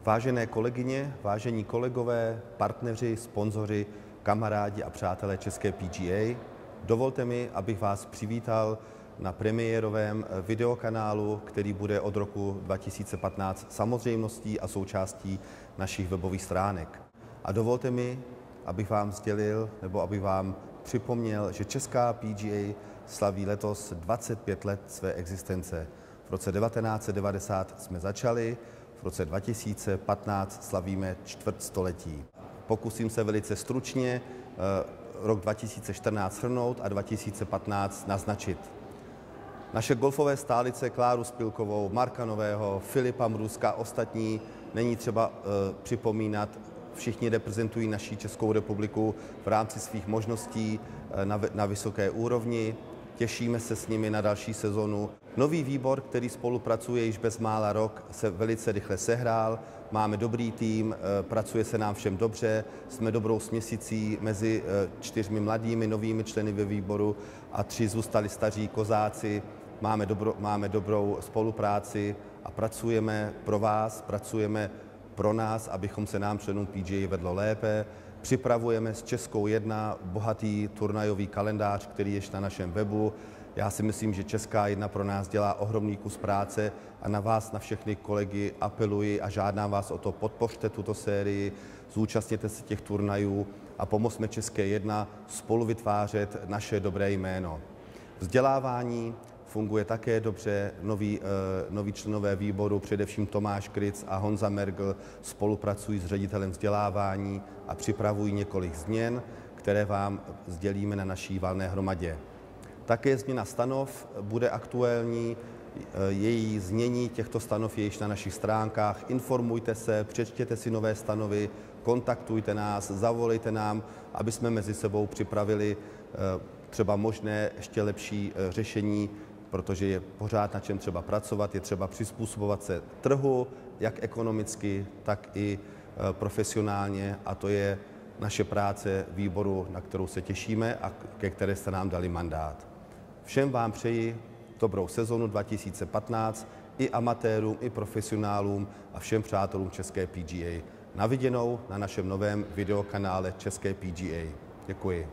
Vážené kolegyně, vážení kolegové, partneři, sponzoři, kamarádi a přátelé české PGA, dovolte mi, abych vás přivítal na premiérovém videokanálu, který bude od roku 2015 samozřejmostí a součástí našich webových stránek. A dovolte mi, abych vám sdělil, nebo abych vám připomněl, že česká PGA slaví letos 25 let své existence. V roce 1990 jsme začali, v roce 2015 slavíme čtvrtstoletí. Pokusím se velice stručně rok 2014 shrnout a 2015 naznačit. Naše golfové stálice Kláru Spilkovou, Marka Nového, Filipa Mruzka, ostatní není třeba připomínat, všichni reprezentují naši Českou republiku v rámci svých možností na vysoké úrovni. Těšíme se s nimi na další sezonu. Nový výbor, který spolupracuje již bezmála rok, se velice rychle sehrál. Máme dobrý tým, pracuje se nám všem dobře, jsme dobrou směsicí mezi 4 mladými novými členy ve výboru a 3 zůstali staří kozáci. Máme dobrou spolupráci a pracujeme pro vás, pracujeme pro nás, abychom se nám členům PGA vedlo lépe. Připravujeme s Českou 1 bohatý turnajový kalendář, který je na našem webu. Já si myslím, že Česká 1 pro nás dělá ohromný kus práce a na vás, na všechny kolegy apeluji a žádám vás o to, podpořte tuto sérii, zúčastněte se těch turnajů a pomozme České 1 spolu vytvářet naše dobré jméno. Vzdělávání funguje také dobře, noví členové výboru, především Tomáš Kryc a Honza Mergl, spolupracují s ředitelem vzdělávání a připravují několik změn, které vám sdělíme na naší valné hromadě. Také změna stanov bude aktuální, její znění těchto stanov je již na našich stránkách. Informujte se, přečtěte si nové stanovy, kontaktujte nás, zavolejte nám, aby jsme mezi sebou připravili třeba možné ještě lepší řešení, protože je pořád na čem třeba pracovat, je třeba přizpůsobovat se trhu, jak ekonomicky, tak i profesionálně, a to je naše práce výboru, na kterou se těšíme a ke které jste nám dali mandát. Všem vám přeji dobrou sezonu 2015, i amatérům, i profesionálům a všem přátelům české PGA. Na viděnou na našem novém videokanále české PGA. Děkuji.